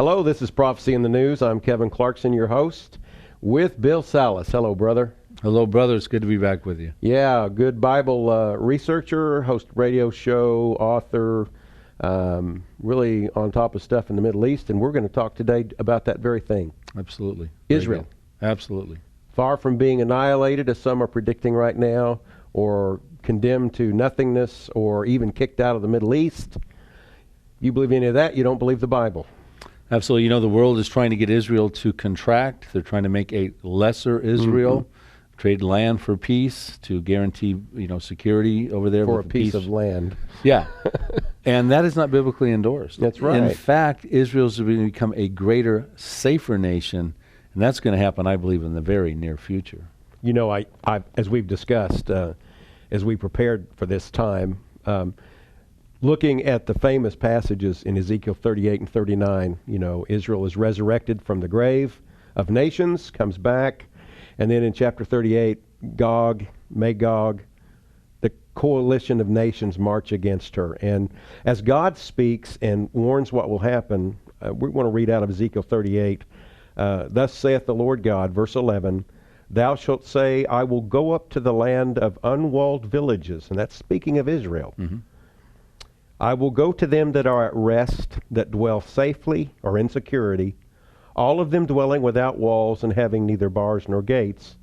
Hello, this is Prophecy in the News. I'm Kevin Clarkson, your host, with Bill Salas. Hello, brother. Hello, brother. It's good to be back with you. Yeah, good Bible researcher, host radio show, author, really on top of stuff in the Middle East. And we're going to talk today about that very thing. Absolutely. Israel. Absolutely. Far from being annihilated, as some are predicting right now, or condemned to nothingness, or even kicked out of the Middle East. You believe any of that, you don't believe the Bible. Absolutely. You know, the world is trying to get Israel to contract. They're trying to make a lesser Israel, trade land for peace, to guarantee, security over there. For a piece of land. Yeah. And that is not biblically endorsed. That's right. In fact, Israel's going to become a greater, safer nation, and that's going to happen, I believe, in the very near future. You know, I as we've discussed, as we prepared for this time, looking at the famous passages in Ezekiel 38 and 39, Israel is resurrected from the grave of nations, comes back, and then in chapter 38, Gog, Magog, the coalition of nations march against her. And as God speaks and warns what will happen, we want to read out of Ezekiel 38, Thus saith the Lord God, verse 11, Thou shalt say, I will go up to the land of unwalled villages. And that's speaking of Israel. Mm-hmm. I will go to them that are at rest, that dwell safely or in security, all of them dwelling without walls and having neither bars nor gates.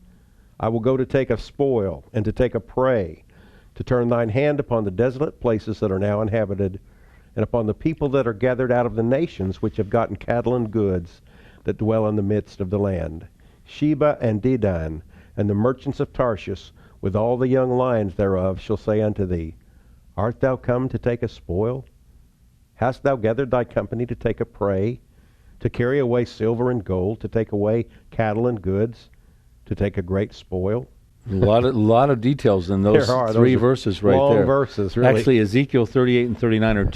I will go to take a spoil and to take a prey, to turn thine hand upon the desolate places that are now inhabited, and upon the people that are gathered out of the nations which have gotten cattle and goods that dwell in the midst of the land. Sheba and Dedan, and the merchants of Tarshish, with all the young lions thereof, shall say unto thee, Art thou come to take a spoil? Hast thou gathered thy company to take a prey, to carry away silver and gold, to take away cattle and goods, to take a great spoil? A lot of details in those three verses right long there. Verses, really. Actually, Ezekiel 38 and 39 are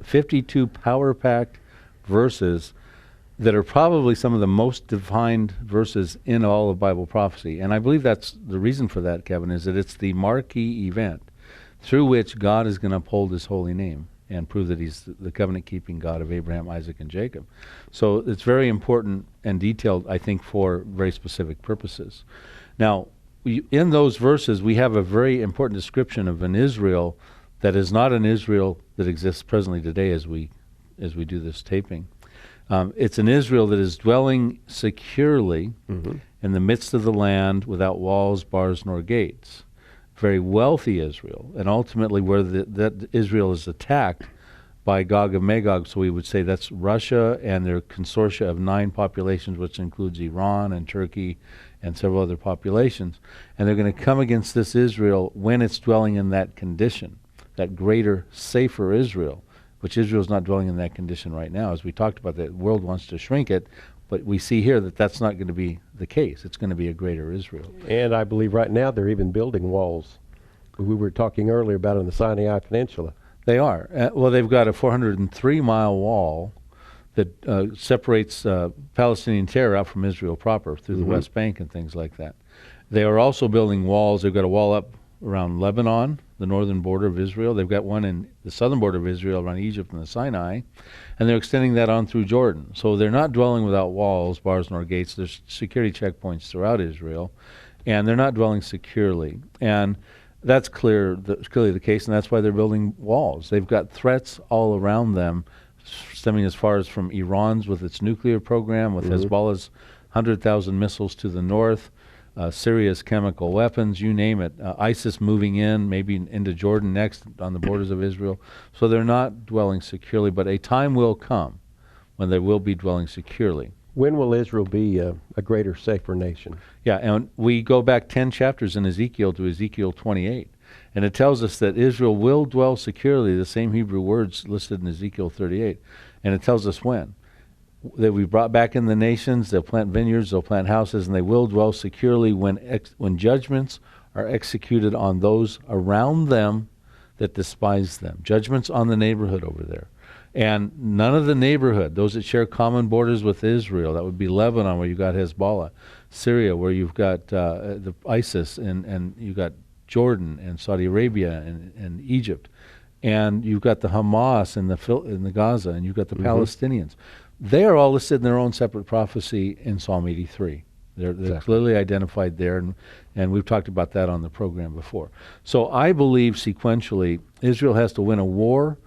52 power-packed verses that are probably some of the most defined verses in all of Bible prophecy. And I believe that's the reason for that, Kevin, is that it's the marquee event through which God is going to uphold his holy name and prove that he's the covenant-keeping God of Abraham, Isaac, and Jacob. So it's very important and detailed, I think, for very specific purposes. Now, in those verses, we have a very important description of an Israel that is not an Israel that exists presently today as we do this taping. It's an Israel that is dwelling securely in the midst of the land without walls, bars, nor gates. Very wealthy Israel, and ultimately where that Israel is attacked by Gog and Magog, so we would say that's Russia and their consortia of 9 populations, which includes Iran and Turkey and several other populations. And they're going to come against this Israel when it's dwelling in that condition, that greater, safer Israel, which Israel's not dwelling in that condition right now. As we talked about, the world wants to shrink it, but we see here that that's not going to be the case. It's going to be a greater Israel. And I believe right now they're even building walls. We were talking earlier about it in the Sinai Peninsula. They are. Well, they've got a 403-mile wall that separates Palestinian terror out from Israel proper through the West Bank and things like that. They are also building walls. They've got a wall up around Lebanon, the northern border of Israel. They've got one in the southern border of Israel around Egypt and the Sinai, and they're extending that on through Jordan. So they're not dwelling without walls, bars, nor gates. There's security checkpoints throughout Israel, and they're not dwelling securely. And that's clearly the case, and that's why they're building walls. They've got threats all around them, stemming as far as from Iran's with its nuclear program, with Hezbollah's 100,000 missiles to the north, Syria's chemical weapons, you name it. ISIS moving in, maybe into Jordan next on the borders of Israel. So they're not dwelling securely, but a time will come when they will be dwelling securely. When will Israel be a greater, safer nation? Yeah, and we go back 10 chapters in Ezekiel to Ezekiel 28, and it tells us that Israel will dwell securely, the same Hebrew words listed in Ezekiel 38, and it tells us when. That we brought back in the nations, they'll plant vineyards, they'll plant houses, and they will dwell securely when judgments are executed on those around them that despise them. Judgments on the neighborhood over there. And none of the neighborhood, those that share common borders with Israel, that would be Lebanon, where you've got Hezbollah, Syria, where you've got the ISIS, and you've got Jordan and Saudi Arabia and Egypt, and you've got the Hamas in the Gaza, and you've got the Palestinians. they are all listed in their own separate prophecy in Psalm 83. They're Exactly. clearly identified there, and we've talked about that on the program before. So I believe sequentially Israel has to win a war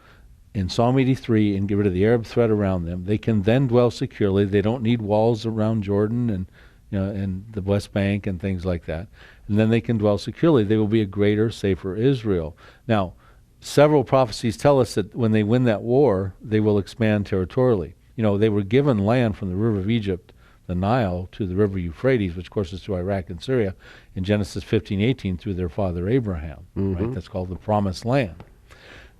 in Psalm 83 and get rid of the Arab threat around them. They can then dwell securely. They don't need walls around Jordan and and the West Bank and things like that. And then they can dwell securely. They will be a greater, safer Israel. Now, several prophecies tell us that when they win that war, they will expand territorially. They were given land from the river of Egypt, the Nile, to the river Euphrates, which courses through Iraq and Syria, in Genesis 15:18 through their father Abraham. Right? That's called the Promised Land.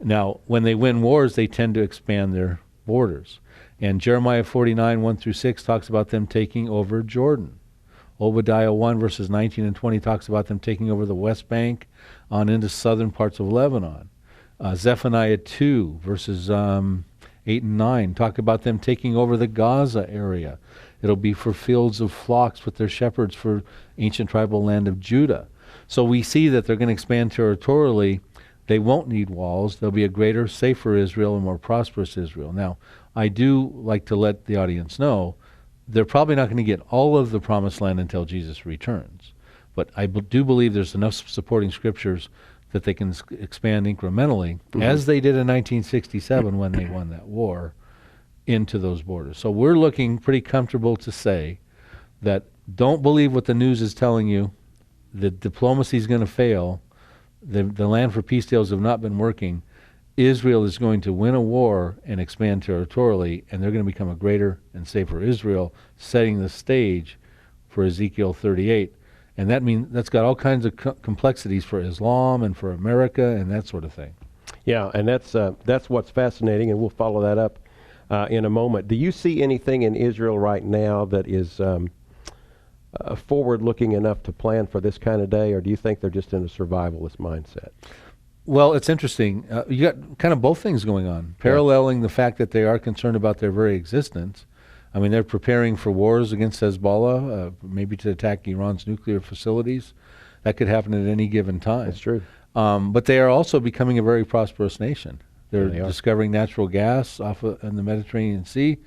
Now, when they win wars, they tend to expand their borders. And Jeremiah 49:1-6 talks about them taking over Jordan. Obadiah 1, verses 19 and 20 talks about them taking over the West Bank on into southern parts of Lebanon. Zephaniah 2, verses 8 and 9 talk about them taking over the Gaza area. It'll be for fields of flocks with their shepherds for ancient tribal land of Judah. So we see that they're going to expand territorially. They won't need walls. There'll be a greater, safer Israel, a more prosperous Israel. Now, I do like to let the audience know they're probably not going to get all of the promised land until Jesus returns. But I do believe there's enough supporting scriptures that they can expand incrementally, as they did in 1967 when they won that war, into those borders. So we're looking pretty comfortable to say that don't believe what the news is telling you. The diplomacy is going to fail. The land for peace deals have not been working. Israel is going to win a war and expand territorially, and they're going to become a greater and safer Israel, setting the stage for Ezekiel 38. And that's got all kinds of complexities for Islam and for America and that sort of thing. Yeah, and that's what's fascinating, and we'll follow that up in a moment. Do you see anything in Israel right now that is forward-looking enough to plan for this kind of day, or do you think they're just in a survivalist mindset? Well, it's interesting. You got kind of both things going on, paralleling the fact that they are concerned about their very existence. I mean, they're preparing for wars against Hezbollah, maybe to attack Iran's nuclear facilities. That could happen at any given time. That's true. But they are also becoming a very prosperous nation. They're They are. discovering natural gas in the Mediterranean Sea,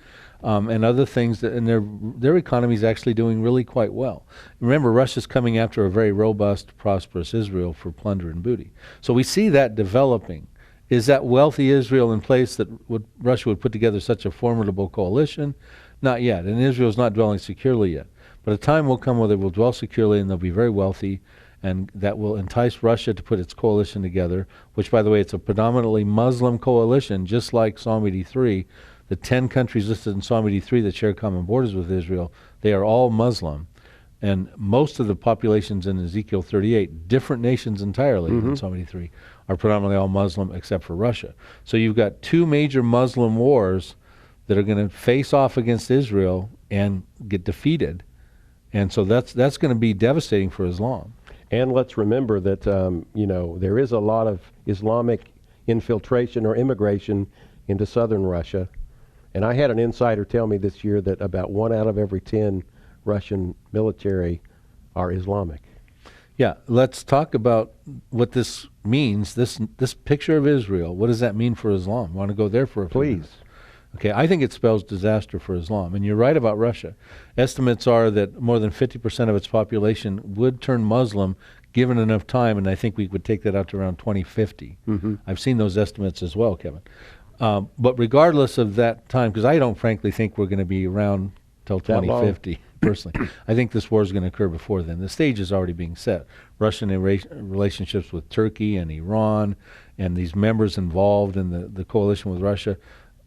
and other things, and their economy is actually doing really quite well. Remember, Russia's coming after a very robust, prosperous Israel for plunder and booty. So we see that developing. Is that wealthy Israel in place that Russia would put together such a formidable coalition? Not yet, and Israel's not dwelling securely yet. But a time will come where they will dwell securely and they'll be very wealthy, and that will entice Russia to put its coalition together, which, by the way, it's a predominantly Muslim coalition, just like Psalm 83. The 10 countries listed in Psalm 83 that share common borders with Israel, they are all Muslim. And most of the populations in Ezekiel 38, different nations entirely in Psalm 83, are predominantly all Muslim except for Russia. So you've got two major Muslim wars that are going to face off against Israel and get defeated. And so that's going to be devastating for Islam. And let's remember that, there is a lot of Islamic infiltration or immigration into southern Russia. And I had an insider tell me this year that about 1 out of every 10 Russian military are Islamic. Yeah, let's talk about what this means, this picture of Israel. What does that mean for Islam? Want to go there for a few minutes? Please. Okay, I think it spells disaster for Islam. And you're right about Russia. Estimates are that more than 50% of its population would turn Muslim given enough time, and I think we would take that out to around 2050. I've seen those estimates as well, Kevin. But regardless of that time, because I don't frankly think we're going to be around till 2050, personally. I think this war is going to occur before then. The stage is already being set. Russian relationships with Turkey and Iran and these members involved in the coalition with Russia,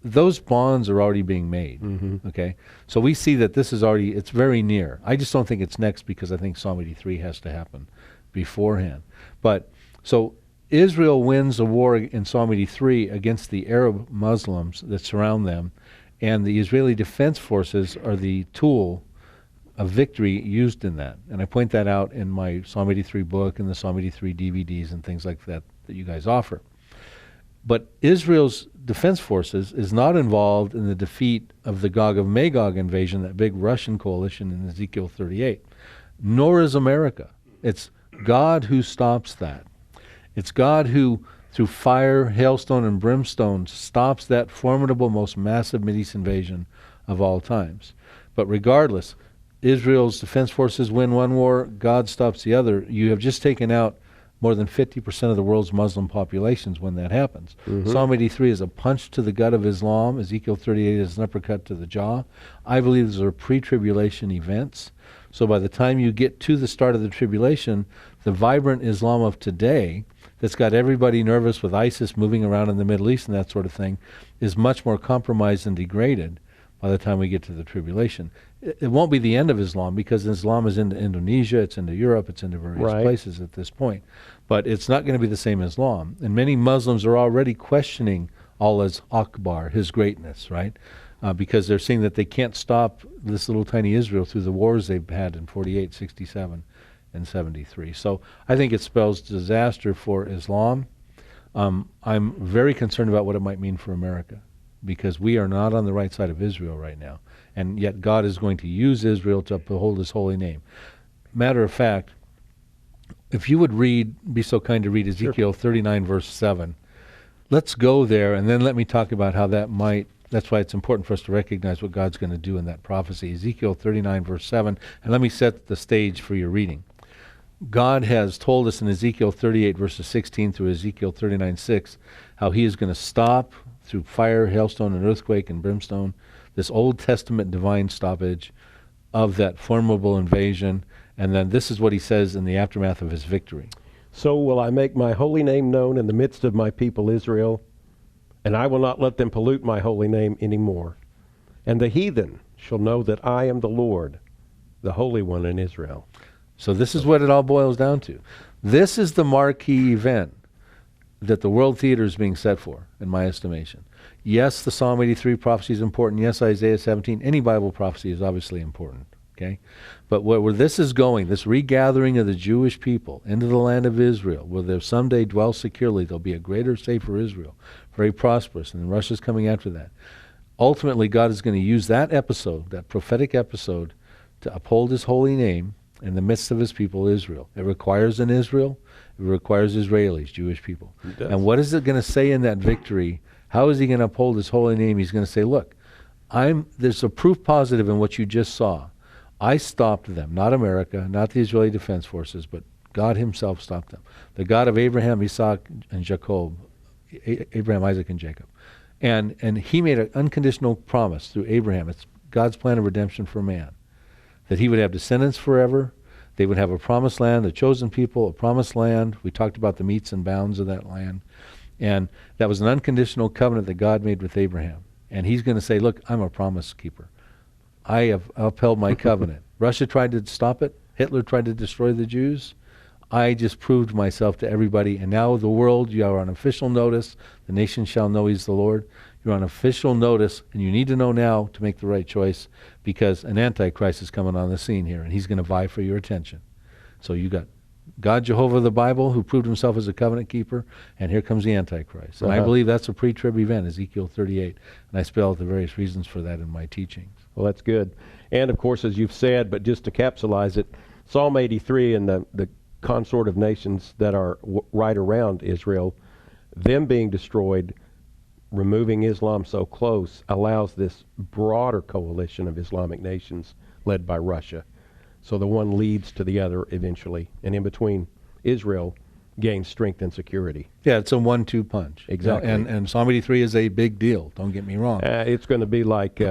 those bonds are already being made, okay? So we see that this is already, it's very near. I just don't think it's next because I think Psalm 83 has to happen beforehand. But, so Israel wins a war in Psalm 83 against the Arab Muslims that surround them, and the Israeli Defense Forces are the tool of victory used in that. And I point that out in my Psalm 83 book and the Psalm 83 DVDs and things like that that you guys offer. But Israel's defense forces is not involved in the defeat of the Gog of Magog invasion, that big Russian coalition in Ezekiel 38, nor is America. It's God who stops that. It's God who, through fire, hailstone, and brimstone, stops that formidable, most massive Mideast invasion of all times. But regardless, Israel's defense forces win one war, God stops the other. You have just taken out more than 50% of the world's Muslim populations when that happens. Psalm 83 is a punch to the gut of Islam. Ezekiel 38 is an uppercut to the jaw. I believe these are pre-tribulation events. So by the time you get to the start of the tribulation, the vibrant Islam of today that's got everybody nervous with ISIS moving around in the Middle East and that sort of thing is much more compromised and degraded by the time we get to the tribulation. It won't be the end of Islam, because Islam is into Indonesia, it's into Europe, it's into various places at this point. But it's not going to be the same Islam. And many Muslims are already questioning Allah's Akbar, his greatness, right? Because they're seeing that they can't stop this little tiny Israel through the wars they've had in 48, 67, and 73. So I think it spells disaster for Islam. I'm very concerned about what it might mean for America, because we are not on the right side of Israel right now. And yet God is going to use Israel to uphold his holy name. Matter of fact, if you would be so kind to read Ezekiel 39, verse 7. Let's go there, and then let me talk about how that's why it's important for us to recognize what God's going to do in that prophecy. Ezekiel 39, verse 7, and let me set the stage for your reading. God has told us in Ezekiel 38, verses 16 through Ezekiel 39, 6, how he is going to stop through fire, hailstone, and earthquake, and brimstone, this Old Testament divine stoppage of that formidable invasion. And then this is what he says in the aftermath of his victory. So will I make my holy name known in the midst of my people Israel, and I will not let them pollute my holy name any more. And the heathen shall know that I am the Lord, the Holy One in Israel. So this is what it all boils down to. This is the marquee event that the world theater is being set for, in my estimation. Yes, the Psalm 83 prophecy is important. Yes, Isaiah 17. Any Bible prophecy is obviously important. Okay? But where this is going, this regathering of the Jewish people into the land of Israel, where they'll someday dwell securely, there'll be a greater, safer Israel, very prosperous, and then Russia's coming after that. Ultimately, God is going to use that episode, that prophetic episode, to uphold his holy name in the midst of his people Israel. It requires an Israel. It requires Israelis, Jewish people. And what is it going to say in that victory? How is he going to uphold his holy name? He's going to say, look, there's a proof positive in what you just saw. I stopped them, not America, not the Israeli Defense Forces, but God himself stopped them. The God of Abraham, Isaac, and Jacob, Abraham, Isaac, and Jacob. And he made an unconditional promise through Abraham. It's God's plan of redemption for man, that he would have descendants forever. They would have a promised land, a chosen people, a promised land. We talked about the metes and bounds of that land. And that was an unconditional covenant that God made with Abraham. And he's going to say, look, I'm a promise keeper. I have upheld my covenant. Russia tried to stop it. Hitler tried to destroy the Jews. I just proved myself to everybody. And now the world, you are on official notice. The nation shall know he's the Lord. You're on official notice, and you need to know now to make the right choice, because an Antichrist is coming on the scene here, and he's going to vie for your attention. So you got God, Jehovah, the Bible, who proved himself as a covenant keeper, and here comes the Antichrist. And I believe that's a pre-trib event, Ezekiel 38, and I spell out the various reasons for that in my teachings. Well, that's good. And, of course, as you've said, but just to capsulize it, Psalm 83 and the consort of nations that are right around Israel, them being destroyed, removing Islam so close, allows this broader coalition of Islamic nations led by Russia. So the one leads to the other eventually, and in between, Israel gains strength and security. Yeah, it's a 1-2 punch. Exactly. And Psalm 83 is a big deal, don't get me wrong. It's going to be like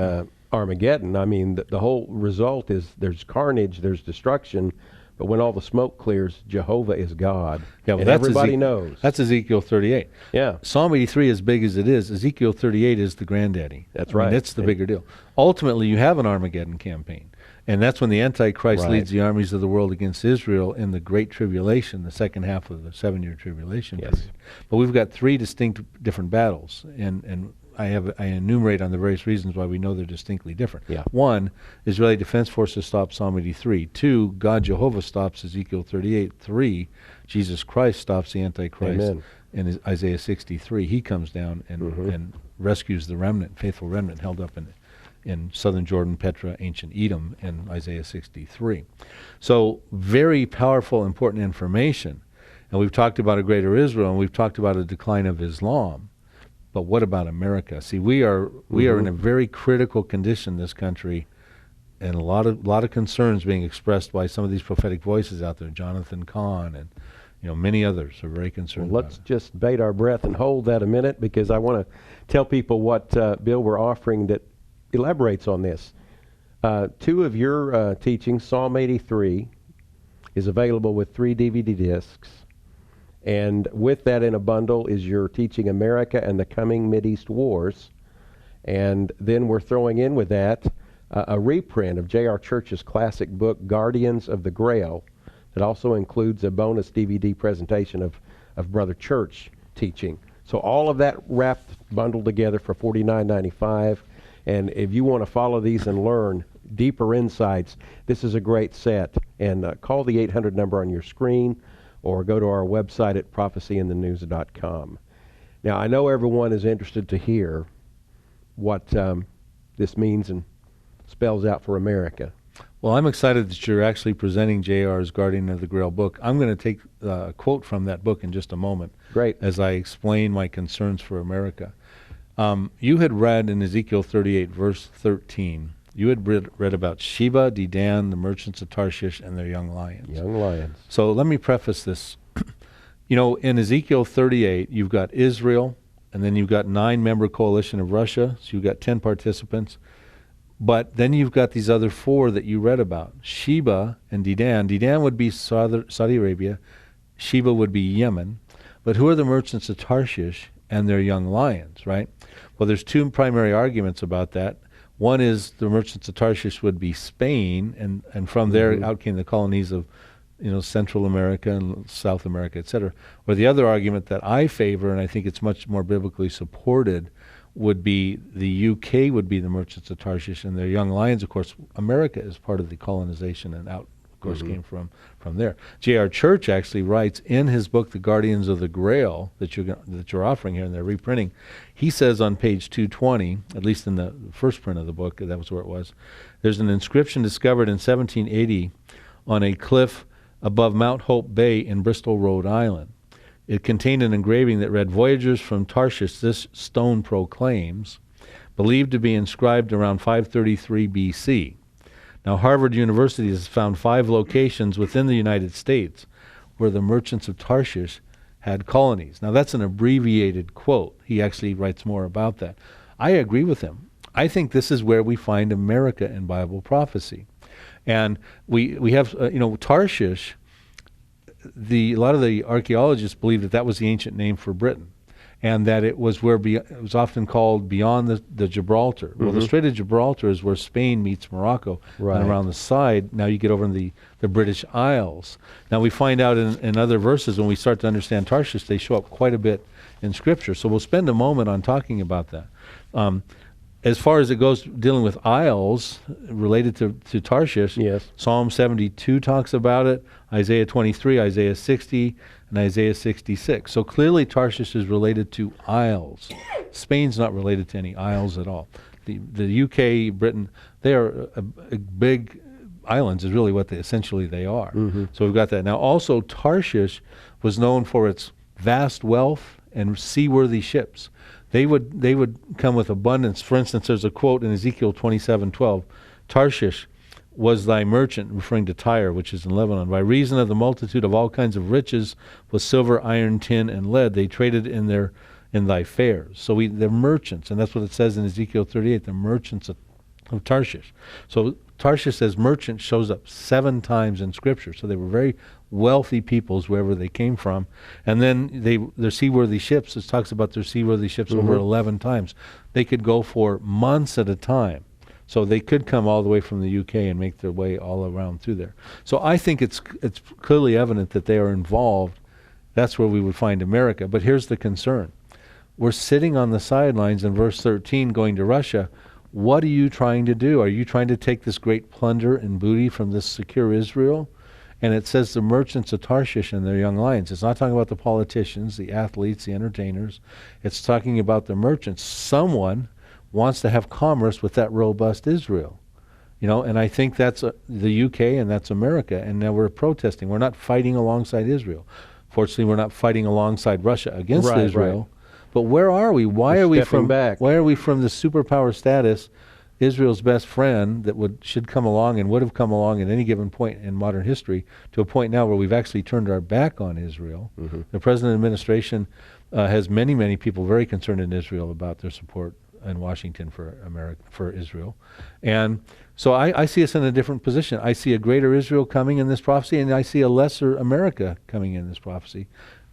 Armageddon. I mean, the whole result is there's carnage, there's destruction, but when all the smoke clears, Jehovah is God. Yeah, well, and everybody knows. That's Ezekiel 38. Yeah. Psalm 83, as big as it is, Ezekiel 38 is the granddaddy. That's right. It's the bigger deal. Ultimately, you have an Armageddon campaign. And that's when the Antichrist leads the armies of the world against Israel in the Great Tribulation, the second half of the 7-year tribulation period. But we've got 3 distinct different battles, and I enumerate on the various reasons why we know they're distinctly different. Yeah. 1, Israeli Defense Forces stop Psalm 83. 2, God Jehovah stops Ezekiel 38. 3, Jesus Christ stops the Antichrist. Amen. In Isaiah 63. He comes down and rescues the remnant, faithful remnant held up in southern Jordan, Petra, ancient Edom in Isaiah 63. So very powerful, important information. And we've talked about a greater Israel, and we've talked about a decline of Islam. but what about America? See, we are in a very critical condition, this country, and a lot of concerns being expressed by some of these prophetic voices out there. Jonathan Cahn and many others are very concerned. Well, let's just bait our breath and hold that a minute, because I want to tell people what Bill we're offering that elaborates on this. Two of your teachings, Psalm 83, is available with 3 DVD discs. And with that in a bundle is your teaching America and the Coming Mideast Wars. And then we're throwing in with that a reprint of J.R. Church's classic book, Guardians of the Grail. It also includes a bonus DVD presentation of Brother Church teaching. So all of that wrapped, bundled together for $49.95. And if you want to follow these and learn deeper insights, this is a great set. And call the 800 number on your screen, or go to our website at prophecyinthenews.com. Now, I know everyone is interested to hear what this means and spells out for America. Well, I'm excited that you're actually presenting J.R.'s Guardian of the Grail book. I'm going to take a quote from that book in just a moment. Great. As I explain my concerns for America. You had read in Ezekiel 38, verse 13, you had read about Sheba, Dedan, the merchants of Tarshish, and their young lions. Young lions. So let me preface this. In Ezekiel 38, you've got Israel, and then you've got 9-member coalition of Russia, so you've got 10 participants. But then you've got these other 4 that you read about, Sheba and Dedan. Dedan would be Saudi Arabia. Sheba would be Yemen. But who are the merchants of Tarshish and their young lions, right? Well, there's 2 primary arguments about that. One is the merchants of Tarshish would be Spain, and from there out came the colonies of Central America and South America, etc. Or the other argument that I favor, and I think it's much more biblically supported, would be the UK would be the merchants of Tarshish and their young lions. Of course, America is part of the colonization, and out, of course, came from there. J.R. Church actually writes in his book, The Guardians of the Grail, that you're offering here, and they're reprinting. He says on page 220, at least in the first print of the book, that was where it was, there's an inscription discovered in 1780 on a cliff above Mount Hope Bay in Bristol, Rhode Island. It contained an engraving that read, "Voyagers from Tarshish, this stone proclaims," believed to be inscribed around 533 B.C. Now, Harvard University has found 5 locations within the United States where the merchants of Tarshish had colonies. Now, that's an abbreviated quote. He actually writes more about that. I agree with him. I think this is where we find America in Bible prophecy. And we have, Tarshish, a lot of the archaeologists believe that was the ancient name for Britain, and that it was it was often called beyond the Gibraltar. Well, the Strait of Gibraltar is where Spain meets Morocco, right. And around the side, now you get over in the British Isles. Now we find out in other verses, when we start to understand Tarshish, they show up quite a bit in Scripture. So we'll spend a moment on talking about that. As far as it goes dealing with isles related to Tarshish, yes. Psalm 72 talks about it, Isaiah 23, Isaiah 60, and Isaiah 66. So clearly Tarshish is related to isles. Spain's not related to any isles at all. The UK, Britain, they are a big islands is really what essentially they are. So we've got that. Now also Tarshish was known for its vast wealth and seaworthy ships. They would come with abundance. For instance, there's a quote in Ezekiel 27:12, "Tarshish was thy merchant," referring to Tyre, which is in Lebanon. "By reason of the multitude of all kinds of riches, with silver, iron, tin, and lead, they traded in thy fairs." So they're merchants, and that's what it says in Ezekiel 38, the merchants of Tarshish. So Tarshish as merchant shows up 7 times in Scripture. So they were very wealthy peoples wherever they came from. And then their seaworthy ships, it talks about their seaworthy ships over 11 times. They could go for months at a time. So they could come all the way from the UK and make their way all around through there. So I think it's clearly evident that they are involved. That's where we would find America. But here's the concern. We're sitting on the sidelines in verse 13 going to Russia. What are you trying to do? Are you trying to take this great plunder and booty from this secure Israel? And it says the merchants of Tarshish and their young lions. It's not talking about the politicians, the athletes, the entertainers. It's talking about the merchants. Someone wants to have commerce with that robust Israel. And I think that's the UK and that's America. And now we're protesting. We're not fighting alongside Israel. Fortunately, we're not fighting alongside Russia against Israel. Right. But where are we? Why We're are we stepping from back. Why are we from the superpower status, Israel's best friend that should come along and would have come along at any given point in modern history, to a point now where we've actually turned our back on Israel? Mm-hmm. The present administration has many people very concerned in Israel about their support in Washington for Israel. And so I see us in a different position. I see a greater Israel coming in this prophecy, and I see a lesser America coming in this prophecy.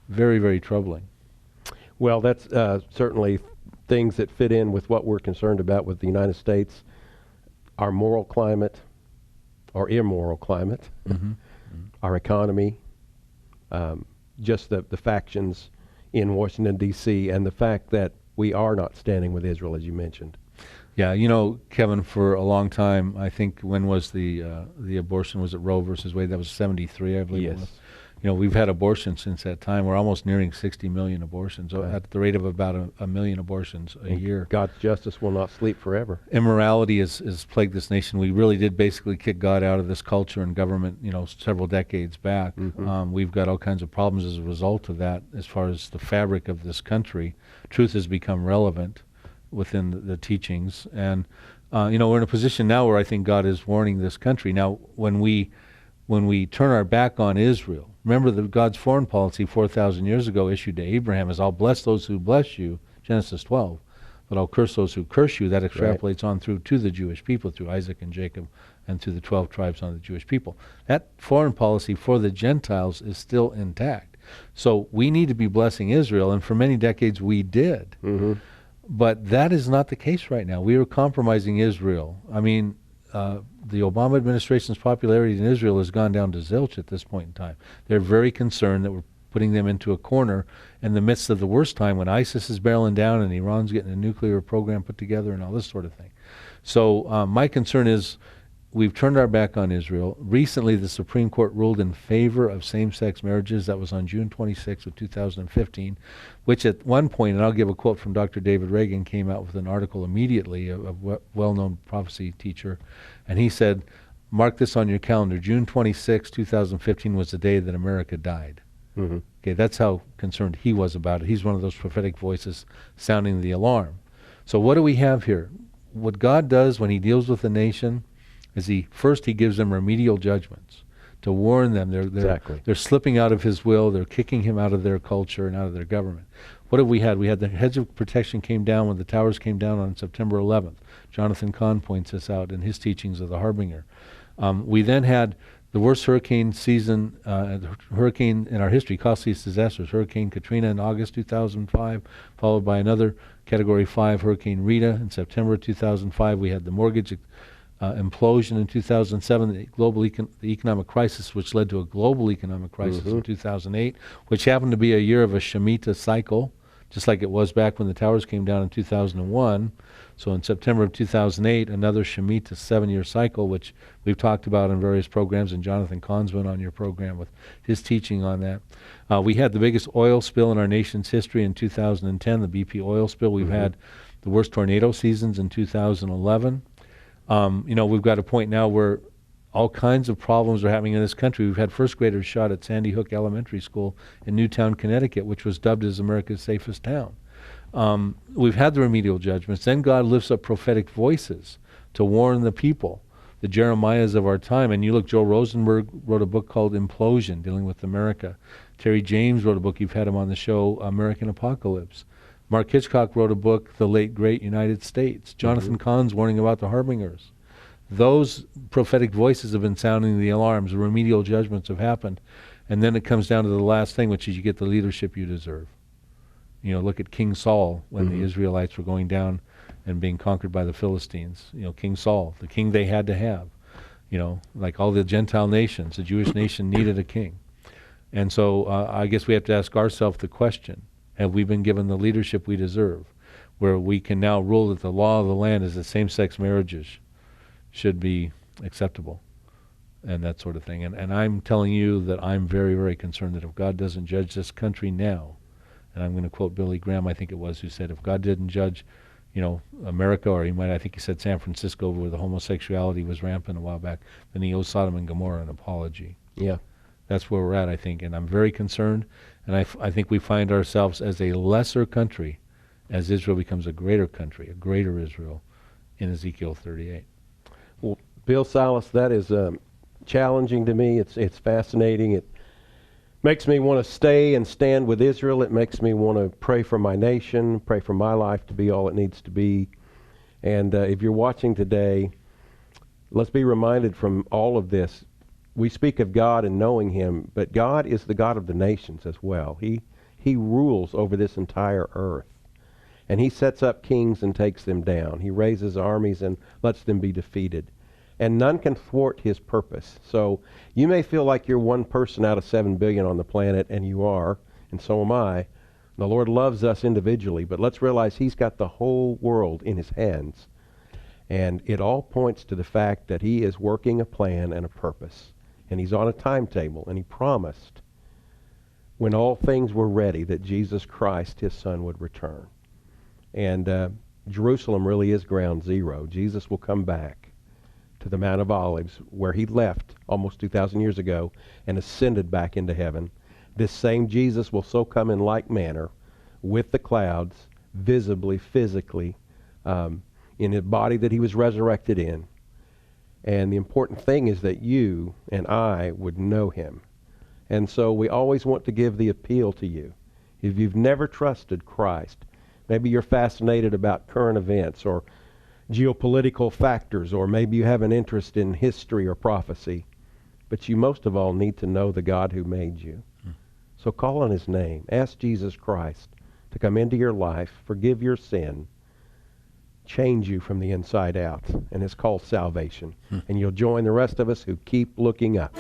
Very, very troubling. Well, that's certainly things that fit in with what we're concerned about with the United States, our moral climate, or immoral climate, our economy, just the factions in Washington, D.C., and the fact that we are not standing with Israel, as you mentioned. Yeah, you know, Kevin, for a long time, I think, when was the abortion? Was it Roe versus Wade? That was 73, I believe it was. You know, we've had abortion since that time. We're almost nearing 60 million abortions, at the rate of about a million abortions a year. God's justice will not sleep forever. Immorality has plagued this nation. We really did basically kick God out of this culture and government, you know, several decades back. We've got all kinds of problems as a result of that. As far as the fabric of this country, truth has become relevant within the teachings. And, you know, we're in a position now where I think God is warning this country. Now, when we turn our back on Israel, remember that God's foreign policy 4,000 years ago issued to Abraham is, I'll bless those who bless you, Genesis 12, but I'll curse those who curse you. That extrapolates on through to the Jewish people, through Isaac and Jacob, and through the 12 tribes on the Jewish people. That foreign policy for the Gentiles is still intact. So we need to be blessing Israel, and for many decades we did. But that is not the case right now. We are compromising Israel. I mean, the Obama administration's popularity in Israel has gone down to zilch at this point in time. They're very concerned that we're putting them into a corner in the midst of the worst time, when ISIS is barreling down and Iran's getting a nuclear program put together and all this sort of thing. So my concern is, we've turned our back on Israel. Recently, the Supreme Court ruled in favor of same-sex marriages. That was on June 26 of 2015, which at one point, and I'll give a quote from Dr. David Reagan, came out with an article immediately, a well-known prophecy teacher, and he said, mark this on your calendar, June 26, 2015 was the day that America died. Okay, that's how concerned he was about it. He's one of those prophetic voices sounding the alarm. So what do we have here? What God does when he deals with a nation is he gives them remedial judgments to warn them. They're slipping out of his will. They're kicking him out of their culture and out of their government. What have we had? We had the hedge of protection came down when the towers came down on September 11th. Jonathan Cahn points this out in his teachings of the Harbinger. We then had the worst hurricane season, hurricane in our history, costliest disasters, Hurricane Katrina in August 2005, followed by another Category 5 Hurricane Rita in September 2005. We had the mortgage implosion in 2007, the economic crisis, which led to a global economic crisis in 2008, which happened to be a year of a Shemitah cycle, just like it was back when the towers came down in 2001. So in September of 2008, another Shemitah 7-year cycle, which we've talked about in various programs, and Jonathan Cahn's been on your program with his teaching on that. We had the biggest oil spill in our nation's history in 2010, the BP oil spill. We've had the worst tornado seasons in 2011. You know, we've got a point now where all kinds of problems are happening in this country. We've had first graders shot at Sandy Hook Elementary School in Newtown, Connecticut, which was dubbed as America's safest town. We've had the remedial judgments. Then God lifts up prophetic voices to warn the people, the Jeremiahs of our time. And you look, Joel Rosenberg wrote a book called Implosion, dealing with America. Terry James wrote a book, you've had him on the show, American Apocalypse. Mark Hitchcock wrote a book, The Late Great United States. Jonathan Cahn's warning about the harbingers. Those prophetic voices have been sounding the alarms. The remedial judgments have happened. And then it comes down to the last thing, which is you get the leadership you deserve. You know, look at King Saul when the Israelites were going down and being conquered by the Philistines. You know, King Saul, the king they had to have. You know, like all the Gentile nations, the Jewish nation needed a king. And so I guess we have to ask ourselves the question, have we been given the leadership we deserve, where we can now rule that the law of the land is that same-sex marriages should be acceptable and that sort of thing. And I'm telling you that I'm very, very concerned that if God doesn't judge this country now, and I'm going to quote Billy Graham, I think it was, who said, if God didn't judge, you know, America, or I think he said San Francisco, where the homosexuality was rampant a while back, then he owes Sodom and Gomorrah an apology. Yeah. That's where we're at, I think, and I'm very concerned, and I think we find ourselves as a lesser country as Israel becomes a greater country, a greater Israel, in Ezekiel 38. Well, Bill Silas, that is challenging to me. It's fascinating. It makes me want to stay and stand with Israel. It makes me want to pray for my nation, pray for my life to be all it needs to be. And if you're watching today, let's be reminded from all of this, we speak of God and knowing Him, but God is the God of the nations as well. He rules over this entire earth. And He sets up kings and takes them down. He raises armies and lets them be defeated. And none can thwart His purpose. So you may feel like you're one person out of 7 billion on the planet, and you are, and so am I. The Lord loves us individually, but let's realize He's got the whole world in His hands. And it all points to the fact that He is working a plan and a purpose. And He's on a timetable, and He promised when all things were ready that Jesus Christ, His Son, would return. And Jerusalem really is ground zero. Jesus will come back to the Mount of Olives, where He left almost 2,000 years ago and ascended back into heaven. This same Jesus will so come in like manner with the clouds, visibly, physically, in His body that He was resurrected in. And the important thing is that you and I would know Him. And so we always want to give the appeal to you. If you've never trusted Christ, maybe you're fascinated about current events or geopolitical factors, or maybe you have an interest in history or prophecy, but you most of all need to know the God who made you. So call on His name. Ask Jesus Christ to come into your life, forgive your sin, change you from the inside out. And it's called salvation. And you'll join the rest of us who keep looking up.